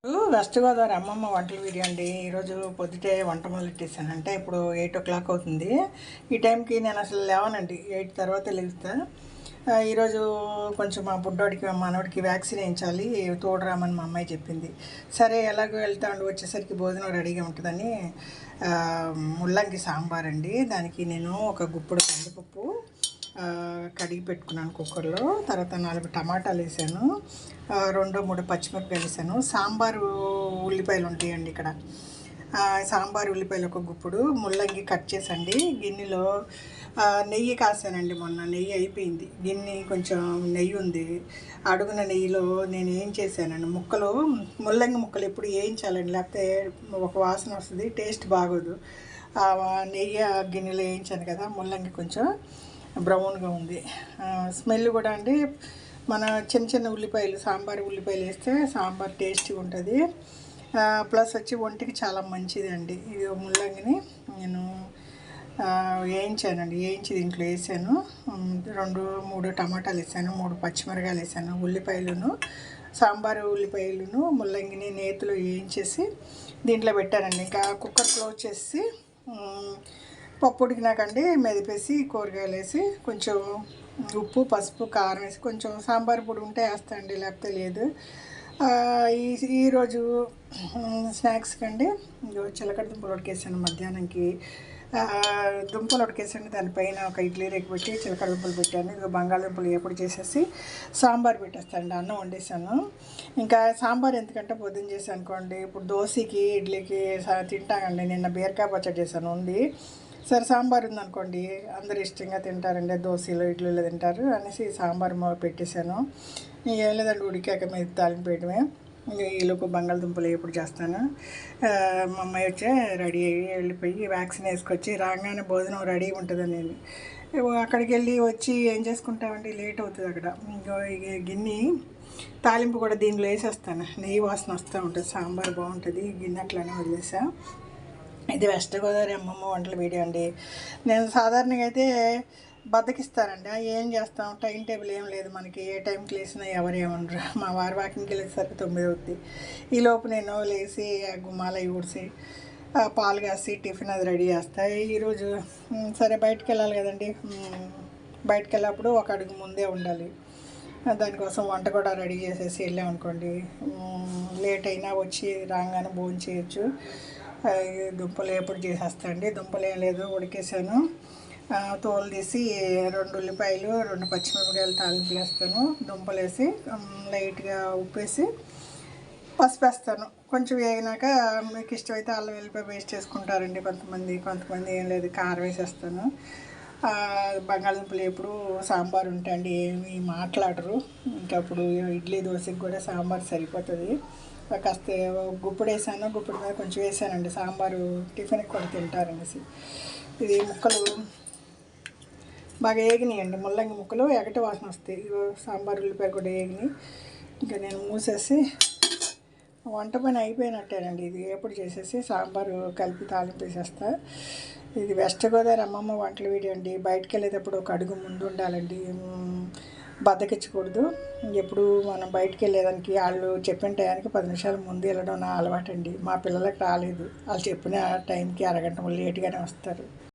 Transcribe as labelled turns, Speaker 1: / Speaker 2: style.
Speaker 1: West Godavari అమ్మమ్మ వంటల video అండి. ఈరోజు పొద్దుటే వంట మొదలెట్టేసాను. అంటే ఇప్పుడు 8 o'clock అవుతుంది. ఈ టైంకి నేను అసలు లేవనండి. 8 తర్వాత లేస్తా. ఈరోజు కొంచెం మా బుడ్డోడికి మా మనవడికి వ్యాక్సిన్ వేయించాలి, తోడురామని మా అమ్మాయి చెప్పింది. సరే ఎలాగో వెళ్తా ఉండి వచ్చేసరికి భోజనం రెడీగా ఉంటుందని ముల్లంగి సాంబార్ అండి. దానికి నేను ఒక గుప్పుడు కందిపప్పు కడిగి పెట్టుకున్నాను కుక్కర్లో. తర్వాత 4 టమాటాలు వేసాను, 2-3 పచ్చిమిరపకాయలు వేసాను. సాంబారు ఉల్లిపాయలు ఉంటాయండి ఇక్కడ. సాంబార్ ఉల్లిపాయలు ఒక గుప్పుడు, ముల్లంగి కట్ చేసండి. గిన్నెలో నెయ్యి కాసానండి. మొన్న నెయ్యి అయిపోయింది, గిన్నె కొంచెం నెయ్యి ఉంది. అడుగున నెయ్యిలో నేను ఏం చేశానండి, ముల్లంగి ముక్కలు ఎప్పుడు వేయించాలండి, లేకపోతే ఒక వాసన వస్తుంది, టేస్ట్ బాగోదు. నెయ్యి గిన్నెలో వేయించాను కదా, ముల్లంగి కొంచెం బ్రౌన్గా ఉంది. స్మెల్ కూడా అండి, మన చిన్న చిన్న ఉల్లిపాయలు, సాంబార్ ఉల్లిపాయలు వేస్తే సాంబార్ టేస్టీగా ఉంటుంది. ప్లస్ వచ్చి ఒంటికి చాలా మంచిది అండి. ఇది ముల్లంగిని నేను వేయించానండి. వేయించి దీంట్లో వేసాను. 2-3 టమాటాలు వేసాను, 3 పచ్చిమిరకాయలు వేసాను, ఉల్లిపాయలను, సాంబారు ఉల్లిపాయలను, ముల్లంగిని నేతిలో వేయించేసి దీంట్లో పెట్టానండి. ఇంకా కుక్కర్ క్లోజ్ చేసి పప్పు ఉడికినాకండి మెదిపేసి కూరగాయలు వేసి కొంచెం ఉప్పు, పసుపు, కారం వేసి కొంచెం సాంబార్ పొడి ఉంటే వేస్తా అండి, లేకపోతే లేదు. ఈరోజు స్నాక్స్కి అండి చిలకడ దుంపలు ఉడికేసాను. మధ్యాహ్నంకి దుంపలు ఉడికేసాను, దానిపైన ఒక ఇడ్లీ రేకు పెట్టి చిలకడ దుంపలు పెట్టాను. ఇదిగో బంగాళదుంపలు ఎప్పుడు చేసేసి సాంబార్ పెట్టేస్తానండి. అన్నం వండేసాను. ఇంకా సాంబార్ ఎందుకంటే పొద్దున్న చేశాను అనుకోండి, ఇప్పుడు దోశకి ఇడ్లీకి తింటానండి. నిన్న బీరకాయ పచ్చడి చేశాను వండి. సరే సాంబార్ ఉందనుకోండి అందరు ఇష్టంగా తింటారండి, దోశలో ఇడ్లీలో తింటారు అనేసి సాంబార్ పెట్టేశాను. ఏం లేదండి, ఉడికాక మీద తాలింపు వేయడమే. ఈలోపు బంగాళదుంపలు ఎప్పుడు చేస్తాను. మా అమ్మాయి వచ్చే రెడీ అయ్యి వెళ్ళిపోయి వ్యాక్సిన్ వేసుకొచ్చి రాగానే భోజనం రెడీ ఉంటుందని నేను అక్కడికి వెళ్ళి వచ్చి ఏం చేసుకుంటామండి, లేట్ అవుతుంది అక్కడ. గిన్నె తాలింపు కూడా దీనిలో వేసేస్తాను, నెయ్యి వాసన వస్తూ ఉంటుంది, సాంబార్ బాగుంటుంది. గిన్నె అట్లనే వదిలేసా. ఇది వెస్ట్ గోదావరి అమ్మమ్మ వంటల వీడియో అండి. నేను సాధారణంగా అయితే బద్దకిస్తానండి, ఏం చేస్తాం, టైం టేబుల్ ఏం లేదు మనకి, ఏ టైంకి లేసినా ఎవరేమనరు. మా వారి వాకింగ్కి వెళ్ళేసరికి 9 అవుతుంది. ఈలోపు నేను లేచి గుమ్మాల ఊడ్చి పాలు కాసి టిఫిన్ అది రెడీ చేస్తాను. ఈరోజు సరే బయటికి వెళ్ళాలి కదండి, బయటికి వెళ్ళినప్పుడు ఒక అడుగు ముందే ఉండాలి. దానికోసం వంట కూడా రెడీ చేసేసి వెళ్ళామనుకోండి, లేట్ అయినా వచ్చి రాగానే భోజనం చేయొచ్చు. దుంపలు ఎప్పుడు చేసేస్తాండి. దుంపలు ఏం లేదు, ఉడికేసాను. తోలు తీసి 2 ఉల్లిపాయలు 2 పచ్చిమిరపకాయలు తాలింపు వేస్తాను. దుంపలు వేసి లైట్గా ఉప్పేసి పసుపు వేస్తాను. కొంచెం వేగినాక మీకు ఇష్టమైతే అల్లం వెల్లిపాయ పేస్ట్ చేసుకుంటారండి కొంతమంది ఏం లేదు, కారం వేసేస్తాను. బంగాళదుంపలు ఎప్పుడు సాంబార్ ఉంటాయండి, ఏమి మాట్లాడరు. ఇంకా అప్పుడు ఇడ్లీ దోశకి కూడా సాంబార్ సరిపోతుంది. కాస్త గుప్పుడు వేసాను, గుప్పుడు మీద కొంచెం వేసానండి, సాంబారు టిఫిన్కి కూడా తింటారనేసి. ఇది ముక్కలు బాగా వేగినాయండి, ముల్లంగి ముక్కలు ఎగటి వాసన వస్తాయి. సాంబార్ ఉల్లిపాయ కూడా వేగినాయి. ఇంకా నేను మూసేసి వంట పని అయిపోయినట్టేనండి. ఇది ఎప్పుడు చేసేసి సాంబారు కలిపి తాలింపు వేసేస్తా. ఇది వెస్ట్ గోదావరి అమ్మమ్మ వంటల వీడియో అండి. బయటకు వెళ్ళేటప్పుడు ఒక అడుగు ముందు ఉండాలండి, బద్దకిచ్చకూడదు. ఎప్పుడు మనం బయటికి వెళ్ళేదానికి వాళ్ళు చెప్పిన టైంకి 10 నిమిషాల ముందు వెళ్ళడం నా అలవాటు అండి. మా పిల్లలకు రాలేదు, వాళ్ళు చెప్పిన టైంకి అరగంట లేట్గానే వస్తారు.